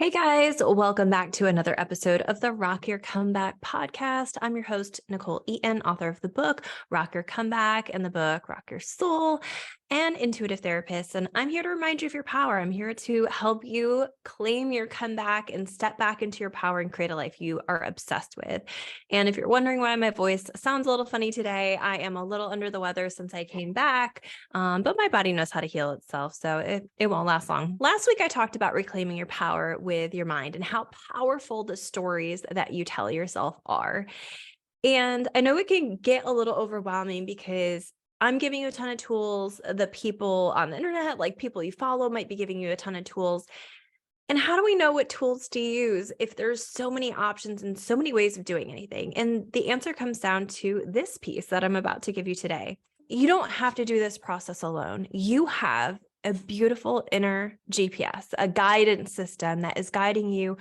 Hey guys, welcome back to another episode of the Rock Your Comeback podcast. I'm your host, Nichole Eaton, author of the book Rock Your Comeback and the book Rock Your Soul, and intuitive therapist. And I'm here to remind you of your power. I'm here to help you claim your comeback and step back into your power and create a life you are obsessed with. And if you're wondering why my voice sounds a little funny today, I am a little under the weather since I came back, but my body knows how to heal itself, so it won't last long. Last week, I talked about reclaiming your power with your mind and how powerful the stories that you tell yourself are. And I know it can get a little overwhelming because I'm giving you a ton of tools. The people on the internet, like people you follow, might be giving you a ton of tools. And how do we know what tools to use if there's so many options and so many ways of doing anything? And the answer comes down to this piece that I'm about to give you today. You don't have to do this process alone. You have a beautiful inner GPS, a guidance system that is guiding you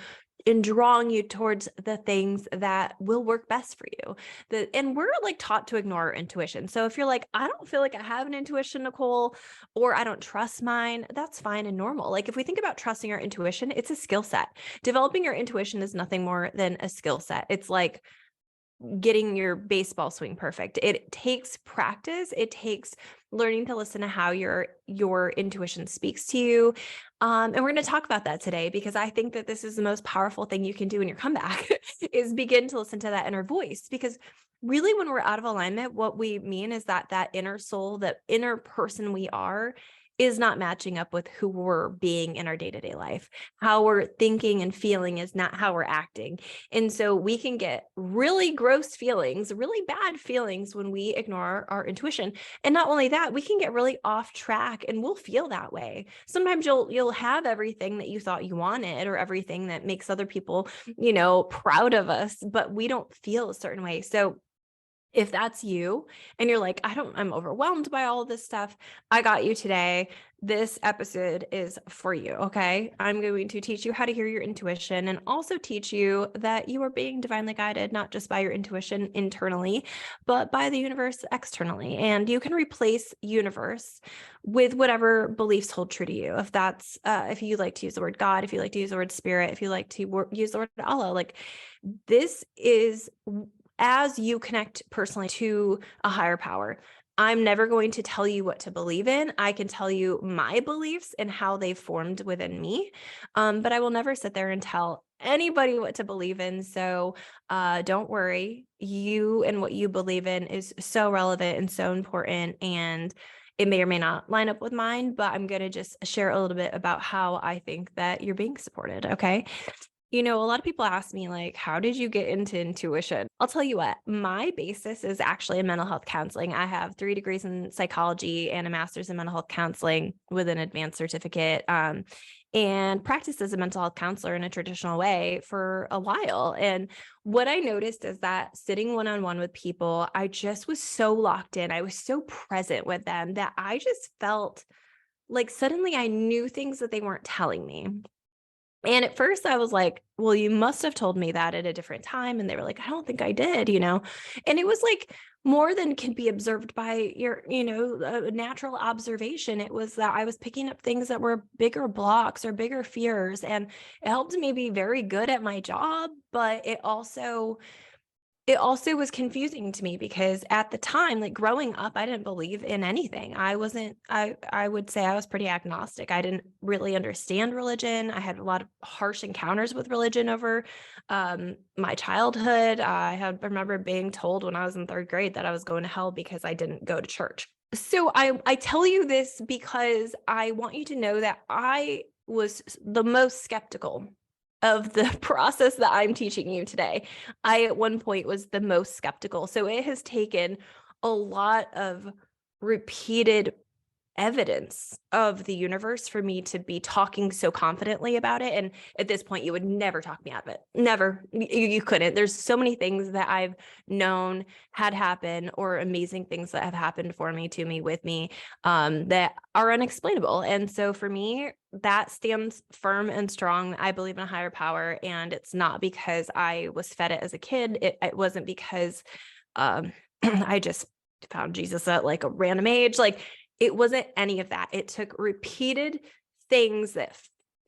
and drawing you towards the things that will work best for you. And we're like taught to ignore our intuition. So if you're like, I don't feel like I have an intuition, Nichole, or I don't trust mine, that's fine and normal. Like if we think about trusting our intuition, it's a skill set. Developing your intuition is nothing more than a skill set. It's like getting your baseball swing perfect. It takes practice. It takes learning to listen to how your intuition speaks to you. And we're going to talk about that today because I think that this is the most powerful thing you can do in your comeback is begin to listen to that inner voice. Because really, when we're out of alignment, what we mean is that inner soul, that inner person we are, is not matching up with who we're being in our day-to-day life. How we're thinking and feeling is not how we're acting. And so we can get really gross feelings, really bad feelings when we ignore our intuition. And not only that, we can get really off track and we'll feel that way. Sometimes you'll have everything that you thought you wanted or everything that makes other people, proud of us, but we don't feel a certain way. So if that's you and you're like, I'm overwhelmed by all of this stuff, I got you today. This episode is for you. Okay. I'm going to teach you how to hear your intuition and also teach you that you are being divinely guided, not just by your intuition internally, but by the universe externally. And you can replace universe with whatever beliefs hold true to you. If that's, if you like to use the word God, if you like to use the word spirit, if you like to use the word Allah, like this is as you connect personally to a higher power. I'm never going to tell you what to believe in. I can tell you my beliefs and how they formed within me, but I will never sit there and tell anybody what to believe in. So don't worry. You and what you believe in is so relevant and so important, and it may or may not line up with mine, but I'm going to just share a little bit about how I think that you're being supported. Okay. A lot of people ask me, like, how did you get into intuition? I'll tell you what, my basis is actually in mental health counseling. I have 3 degrees in psychology and a master's in mental health counseling with an advanced certificate, and practiced as a mental health counselor in a traditional way for a while. And what I noticed is that sitting one-on-one with people, I just was so locked in. I was so present with them that I just felt like suddenly I knew things that they weren't telling me. And at first I was like, well, you must have told me that at a different time. And they were like, I don't think I did, and it was like more than can be observed by your, natural observation. It was that I was picking up things that were bigger blocks or bigger fears. And it helped me be very good at my job, but it also was confusing to me because at the time, like growing up, I didn't believe in anything. I would say I was pretty agnostic. I didn't really understand religion. I had a lot of harsh encounters with religion over my childhood. I remember being told when I was in 3rd grade that I was going to hell because I didn't go to church. So I tell you this because I want you to know that I was the most skeptical of the process that I'm teaching you today. I, at one point, was the most skeptical. So it has taken a lot of repeated evidence of the universe for me to be talking so confidently about it. And at this point, you would never talk me out of it. Never. You couldn't. There's so many things that I've known had happened, or amazing things that have happened for me, to me, with me, that are unexplainable. And so for me, that stands firm and strong. I believe in a higher power, and it's not because I was fed it as a kid. It wasn't because I just found Jesus at like a random age. Like, it wasn't any of that. It took repeated things that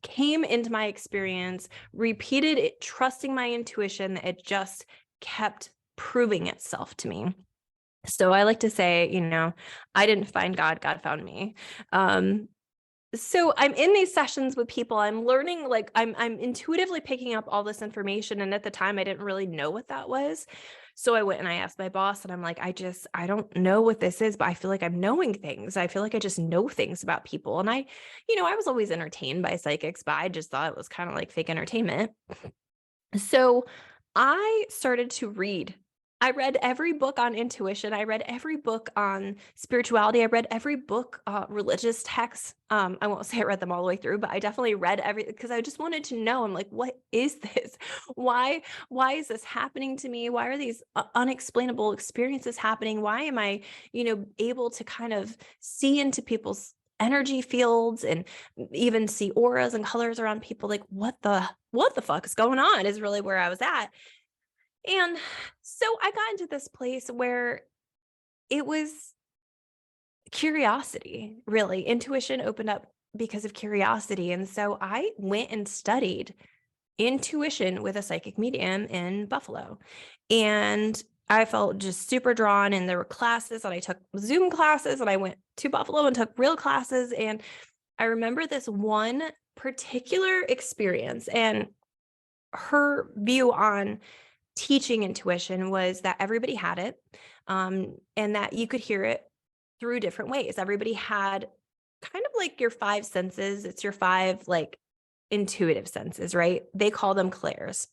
came into my experience, repeated it, trusting my intuition, it just kept proving itself to me. So I like to say, I didn't find God, God found me. So I'm in these sessions with people, I'm learning, like I'm intuitively picking up all this information. And at the time I didn't really know what that was. So I went and I asked my boss, and I'm like, I don't know what this is, but I feel like I'm knowing things. I feel like I just know things about people. And I was always entertained by psychics, but I just thought it was kind of like fake entertainment. So I started to read. I read every book on intuition. I read every book on spirituality. I read every book, religious texts. I won't say I read them all the way through, but I definitely read every, because I just wanted to know. I'm like, what is this? Why is this happening to me? Why are these unexplainable experiences happening? Why am I, able to kind of see into people's energy fields and even see auras and colors around people? Like, what the fuck is going on is really where I was at. And so I got into this place where it was curiosity, really. Intuition opened up because of curiosity. And so I went and studied intuition with a psychic medium in Buffalo. And I felt just super drawn, and there were classes, and I took Zoom classes, and I went to Buffalo and took real classes. And I remember this one particular experience, and her view on teaching intuition was that everybody had it, and that you could hear it through different ways. Everybody had kind of like your five senses. It's your five like intuitive senses, right? They call them clairs.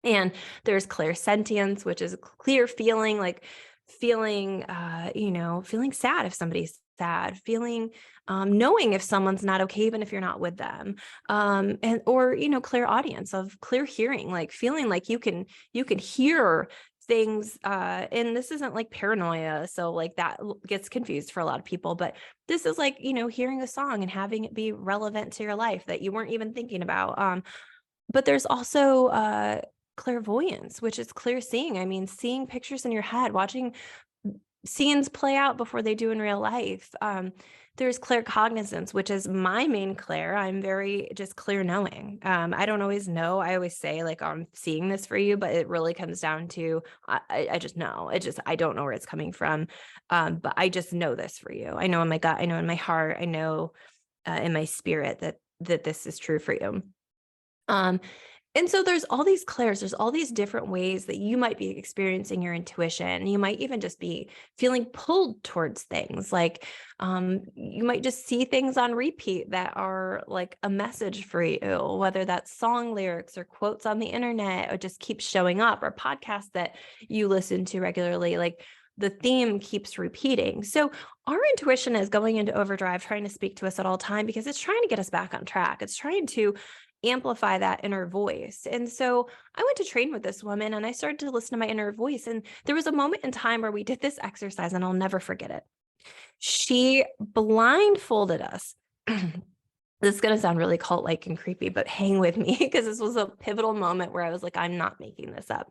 And there's clairsentience, which is a clear feeling, like feeling, feeling sad if somebody's sad, feeling, knowing if someone's not okay, even if you're not with them, or clairaudience, of clear hearing, like feeling like you can hear things, and this isn't like paranoia, so like that gets confused for a lot of people, but this is like hearing a song and having it be relevant to your life that you weren't even thinking about. But there's also clairvoyance, which is clear seeing. I mean, seeing pictures in your head, watching scenes play out before they do in real life. There's claircognizance, which is my main clair. I'm very just clear knowing. I don't always know. I always say like, I'm seeing this for you, but it really comes down to, I just know. I don't know where it's coming from. But I just know this for you. I know in my gut, I know in my heart, I know in my spirit that this is true for you. And so there's all these clairs, there's all these different ways that you might be experiencing your intuition. You might even just be feeling pulled towards things. Like you might just see things on repeat that are like a message for you, whether that's song lyrics or quotes on the internet, or just keeps showing up, or podcasts that you listen to regularly. Like the theme keeps repeating. So our intuition is going into overdrive, trying to speak to us at all time, because it's trying to get us back on track. It's trying to amplify that inner voice. And so I went to train with this woman, and I started to listen to my inner voice. And there was a moment in time where we did this exercise, and I'll never forget it. She blindfolded us. This is going to sound really cult-like and creepy, but hang with me, because this was a pivotal moment where I was like, I'm not making this up.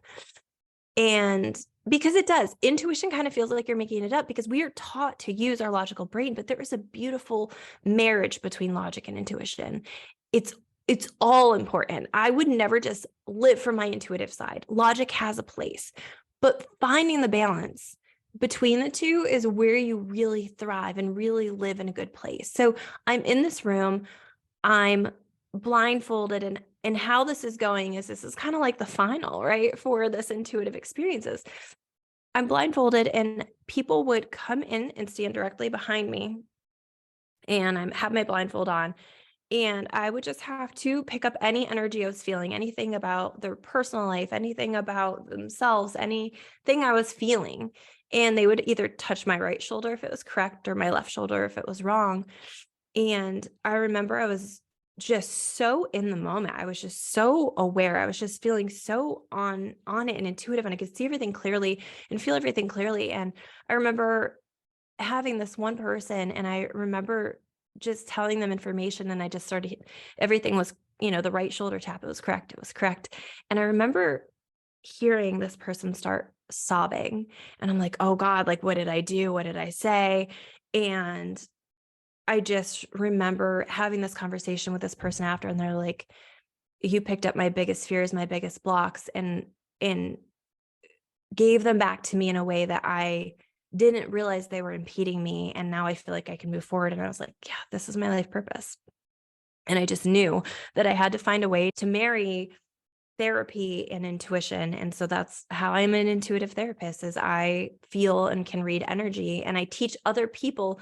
And because it does, intuition kind of feels like you're making it up, because we are taught to use our logical brain, but there is a beautiful marriage between logic and intuition. It's all important. I would never just live from my intuitive side. Logic has a place, but finding the balance between the two is where you really thrive and really live in a good place. So I'm in this room, I'm blindfolded, and how this is going is this is kind of like the final, right, for this intuitive experiences. I'm blindfolded, and people would come in and stand directly behind me, and I have my blindfold on. And I would just have to pick up any energy I was feeling, anything about their personal life, anything about themselves, anything I was feeling. And they would either touch my right shoulder if it was correct, or my left shoulder if it was wrong. And I remember I was just so in the moment. I was just so aware. I was just feeling so on it and intuitive, and I could see everything clearly and feel everything clearly. And I remember having this one person, and I remember just telling them information, and I just started, everything was, the right shoulder tap, it was correct. It was correct. And I remember hearing this person start sobbing, and I'm like, oh God, like, what did I do? What did I say? And I just remember having this conversation with this person after, and they're like, you picked up my biggest fears, my biggest blocks, and gave them back to me in a way that I didn't realize they were impeding me. And now I feel like I can move forward. And I was like, yeah, this is my life purpose. And I just knew that I had to find a way to marry therapy and intuition. And so that's how I'm an intuitive therapist, is I feel and can read energy, and I teach other people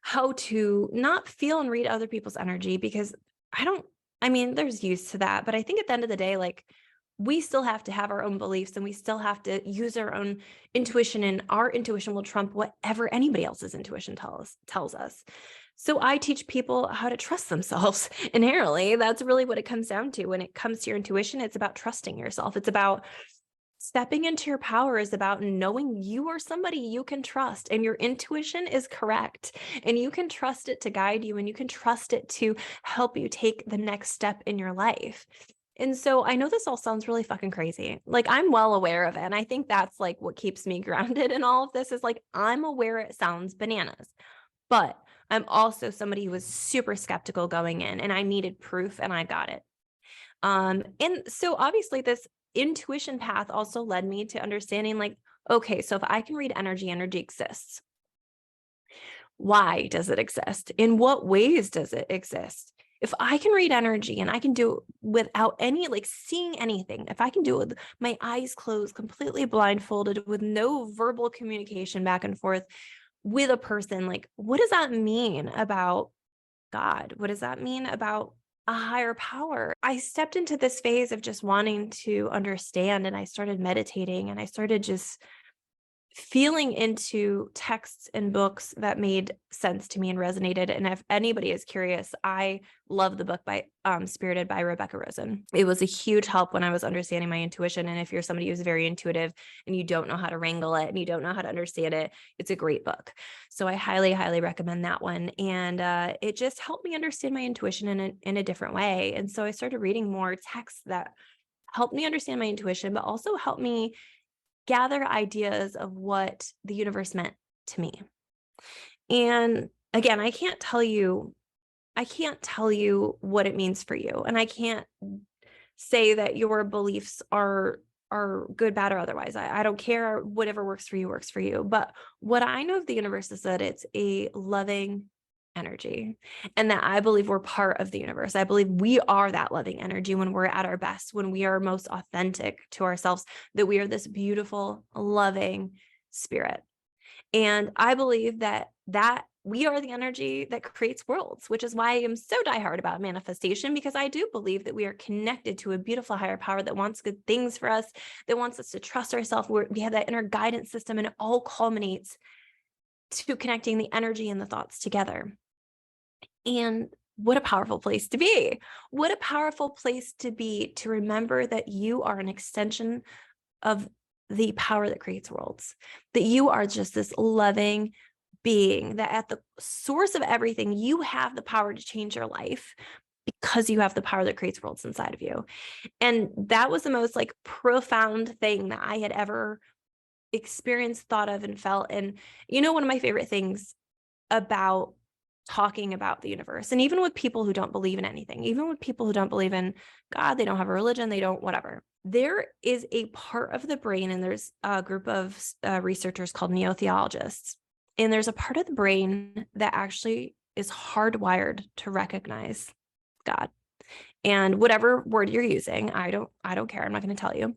how to not feel and read other people's energy, because I mean, there's use to that, but I think at the end of the day, like, we still have to have our own beliefs, and we still have to use our own intuition, and our intuition will trump whatever anybody else's intuition tells us. So I teach people how to trust themselves inherently. That's really what it comes down to. When it comes to your intuition, it's about trusting yourself. It's about stepping into your power, is about knowing you are somebody you can trust, and your intuition is correct, and you can trust it to guide you, and you can trust it to help you take the next step in your life. And so I know this all sounds really fucking crazy. Like, I'm well aware of it. And I think that's like what keeps me grounded in all of this, is like, I'm aware it sounds bananas, but I'm also somebody who was super skeptical going in, and I needed proof, and I got it. And so obviously this intuition path also led me to understanding, like, okay, so if I can read energy, energy exists. Why does it exist? In what ways does it exist? If I can read energy and I can do it without any, like, seeing anything, if I can do it with my eyes closed, completely blindfolded, with no verbal communication back and forth with a person, like, what does that mean about God? What does that mean about a higher power? I stepped into this phase of just wanting to understand, and I started meditating, and I started just feeling into texts and books that made sense to me and resonated. And if anybody is curious, I love the book by Spirited by Rebecca Rosen. It was a huge help when I was understanding my intuition. And if you're somebody who's very intuitive and you don't know how to wrangle it and you don't know how to understand it, it's a great book. So I highly, highly recommend that one. And it just helped me understand my intuition in a different way. And so I started reading more texts that helped me understand my intuition, but also helped me gather ideas of what the universe meant to me. And again, I can't tell you what it means for you. And I can't say that your beliefs are good, bad, or otherwise. I don't care. Whatever works for you works for you. But what I know of the universe is that it's a loving energy, and that I believe we're part of the universe. I believe we are that loving energy when we're at our best, when we are most authentic to ourselves, that we are this beautiful, loving spirit. And I believe that we are the energy that creates worlds, which is why I am so diehard about manifestation, because I do believe that we are connected to a beautiful higher power that wants good things for us, that wants us to trust ourselves. We have that inner guidance system, and it all culminates to connecting the energy and the thoughts together. And what a powerful place to be. What a powerful place to be, to remember that you are an extension of the power that creates worlds, that you are just this loving being, that at the source of everything, you have the power to change your life because you have the power that creates worlds inside of you. And that was the most, like, profound thing that I had ever experienced, thought of, and felt. And one of my favorite things about talking about the universe, and even with people who don't believe in anything, even with people who don't believe in God, they don't have a religion, they don't whatever, there is a part of the brain, and there's a group of researchers called neotheologists, and there's a part of the brain that actually is hardwired to recognize God. And whatever word you're using, I don't care, I'm not going to tell you,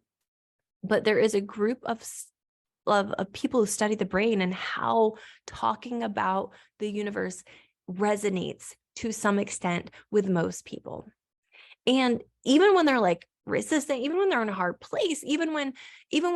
but there is a group of people who study the brain and how talking about the universe resonates to some extent with most people. And even when they're, like, resistant, even when they're in a hard place, even when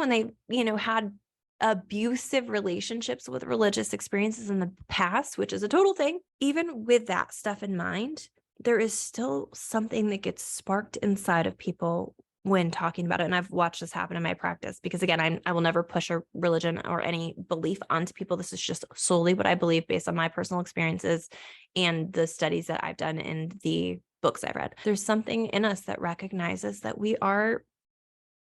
they, had abusive relationships with religious experiences in the past, which is a total thing, even with that stuff in mind, there is still something that gets sparked inside of people when talking about it. And I've watched this happen in my practice, because again, I will never push a religion or any belief onto people. This is just solely what I believe based on my personal experiences and the studies that I've done and the books I've read. There's something in us that recognizes that we are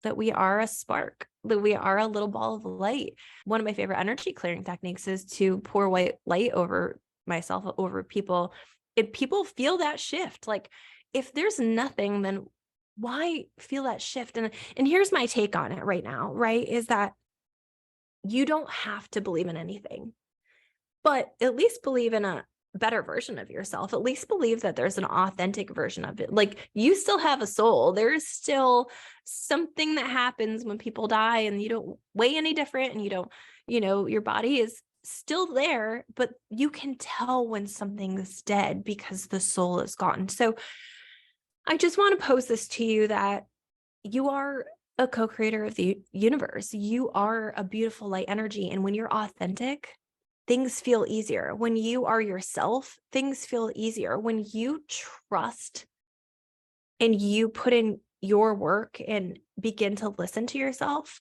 a spark, that we are a little ball of light. One of my favorite energy clearing techniques is to pour white light over myself over people, if people feel that shift, like if there's nothing, then why feel that shift? And here's my take on it right now, right? Is that you don't have to believe in anything, but at least believe in a better version of yourself. At least believe that there's an authentic version of it. Like you still have a soul. There's still something that happens when people die and you don't weigh any different and you don't, your body is still there, but you can tell when something is dead because the soul is gone. So I just want to pose this to you that you are a co-creator of the universe. You are a beautiful light energy. And when you're authentic, things feel easier. When you are yourself, things feel easier. When you trust and you put in your work and begin to listen to yourself,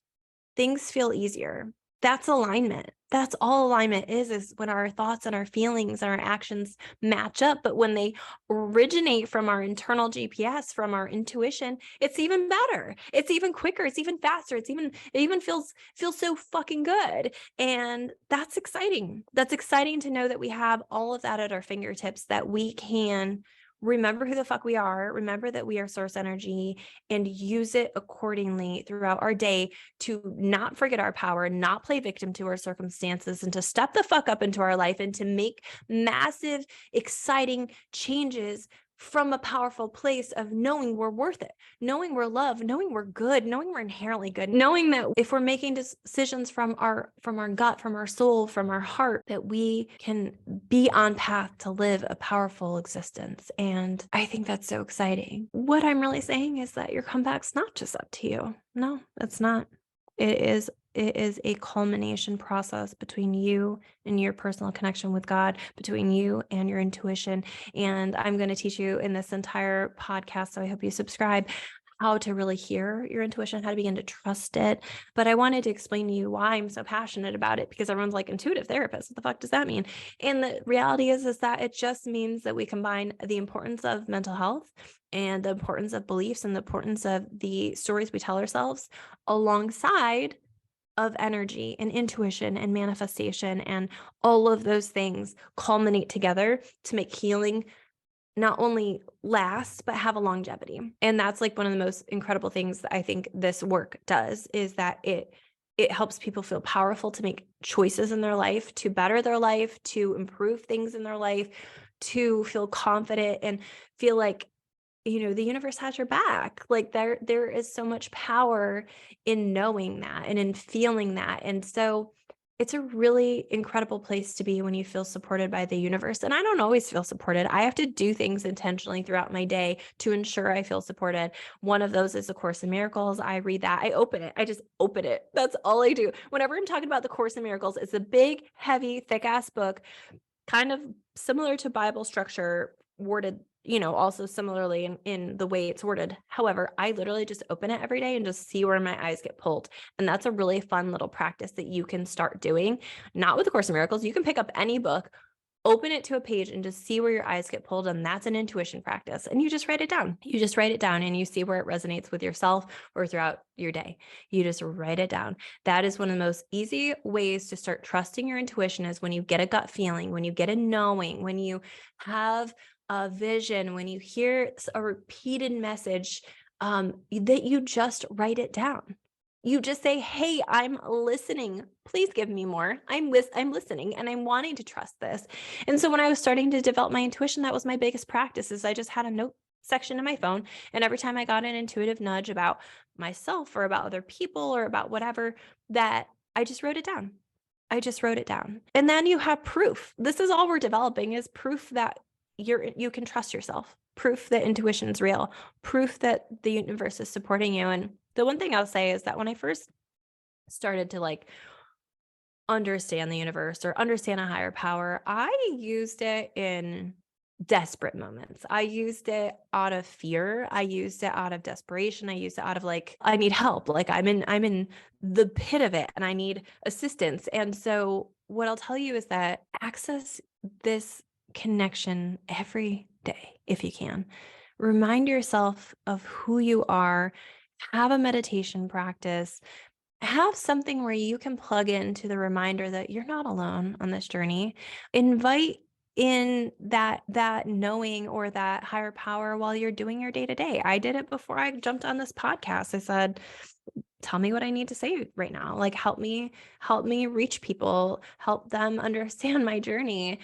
things feel easier. That's alignment. That's all alignment is when our thoughts and our feelings and our actions match up. But when they originate from our internal GPS, from our intuition, it's even better. It's even quicker. It's even faster. It even feels so fucking good. And that's exciting. That's exciting to know that we have all of that at our fingertips, that we can remember who the fuck we are, remember that we are source energy, and use it accordingly throughout our day to not forget our power, not play victim to our circumstances, and to step the fuck up into our life and to make massive, exciting changes from a powerful place of knowing we're worth it, knowing we're loved, knowing we're good, knowing we're inherently good, knowing that if we're making decisions from our gut, from our soul, from our heart, that we can be on path to live a powerful existence. And I think that's so exciting. What I'm really saying is that your comeback's not just up to you. No, it's not. It is a culmination process between you and your personal connection with God, between you and your intuition. And I'm going to teach you in this entire podcast, so I hope you subscribe, how to really hear your intuition, how to begin to trust it. But I wanted to explain to you why I'm so passionate about it, because everyone's like, intuitive therapist, what the fuck does that mean? And the reality is that it just means that we combine the importance of mental health and the importance of beliefs and the importance of the stories we tell ourselves alongside of energy and intuition and manifestation, and all of those things culminate together to make healing not only last, but have a longevity. And that's like one of the most incredible things that I think this work does, is that it helps people feel powerful to make choices in their life, to better their life, to improve things in their life, to feel confident and feel like, the universe has your back. Like there is so much power in knowing that and in feeling that. And so it's a really incredible place to be when you feel supported by the universe. And I don't always feel supported. I have to do things intentionally throughout my day to ensure I feel supported. One of those is the Course in Miracles. I read that. I open it. I just open it. That's all I do. Whenever I'm talking about the Course in Miracles, it's a big, heavy, thick ass book, kind of similar to Bible structure, worded, also similarly in the way it's worded. However, I literally just open it every day and just see where my eyes get pulled. And that's a really fun little practice that you can start doing. Not with the Course in Miracles. You can pick up any book, open it to a page, and just see where your eyes get pulled. And that's an intuition practice. And you just write it down. You just write it down and you see where it resonates with yourself or throughout your day. You just write it down. That is one of the most easy ways to start trusting your intuition, is when you get a gut feeling, when you get a knowing, when you have a vision, when you hear a repeated message, that you just write it down. You just say, hey, I'm listening. Please give me more. I'm listening and I'm wanting to trust this. And so when I was starting to develop my intuition, that was my biggest practice, is I just had a note section in my phone. And every time I got an intuitive nudge about myself or about other people or about whatever, that I just wrote it down. I just wrote it down. And then you have proof. This is all we're developing, is proof that you can trust yourself, proof that intuition is real, proof that the universe is supporting you. And the one thing I'll say is that when I first started to understand the universe or understand a higher power, I used it in desperate moments. I used it out of fear. I used it out of desperation. I used it out of I need help. I'm in the pit of it and I need assistance. And so what I'll tell you is that access this connection every day if you can. Remind yourself of who you are. Have a meditation practice. Have something where you can plug into the reminder that you're not alone on this journey. Invite in that knowing or that higher power while you're doing your day to day. I did it before I jumped on this podcast. I said, tell me what I need to say right now. Like, help me reach people, help them understand my journey.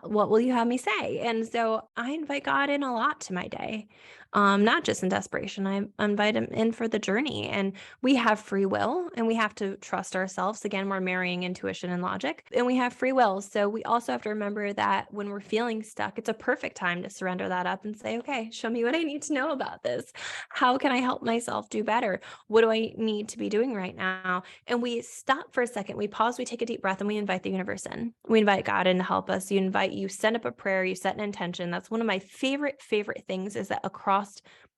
What will you have me say? And so I invite God in a lot to my day. Not just in desperation. I invite him in for the journey. And we have free will and we have to trust ourselves. Again, we're marrying intuition and logic, and we have free will. So we also have to remember that when we're feeling stuck, it's a perfect time to surrender that up and say, okay, show me what I need to know about this. How can I help myself do better? What do I need to be doing right now? And we stop for a second, we pause, we take a deep breath, and we invite the universe in. We invite God in to help us. You send up a prayer, you set an intention. That's one of my favorite things, is that across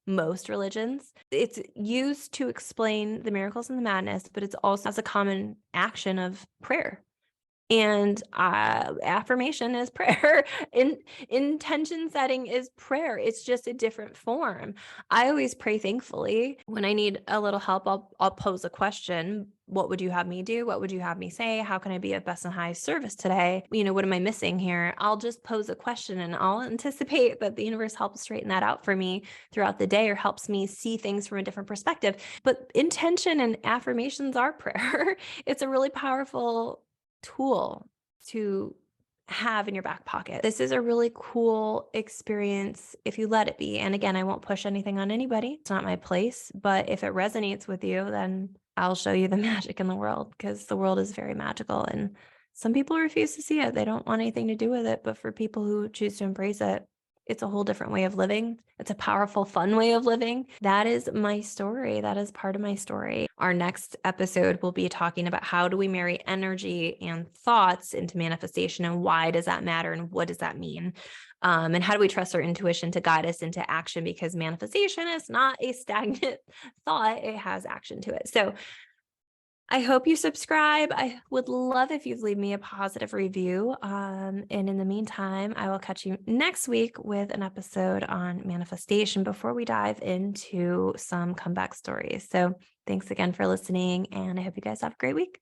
most religions, it's used to explain the miracles and the madness, but it's also as a common action of prayer. And affirmation is prayer. Intention setting is prayer. It's just a different form. I always pray thankfully. When I need a little help, I'll pose a question. What would you have me do? What would you have me say? How can I be of best and highest service today? What am I missing here? I'll just pose a question and I'll anticipate that the universe helps straighten that out for me throughout the day, or helps me see things from a different perspective. But intention and affirmations are prayer. It's a really powerful tool to have in your back pocket. This is a really cool experience if you let it be. And again, I won't push anything on anybody. It's not my place. But if it resonates with you, then I'll show you the magic in the world, because the world is very magical. And some people refuse to see it. They don't want anything to do with it. But for people who choose to embrace it, it's a whole different way of living. It's a powerful, fun way of living. That is my story. That is part of my story. Our next episode will be talking about how do we marry energy and thoughts into manifestation, and why does that matter, and what does that mean? And how do we trust our intuition to guide us into action? Because manifestation is not a stagnant thought. It has action to it. So I hope you subscribe. I would love if you'd leave me a positive review. And in the meantime, I will catch you next week with an episode on manifestation before we dive into some comeback stories. So thanks again for listening, and I hope you guys have a great week.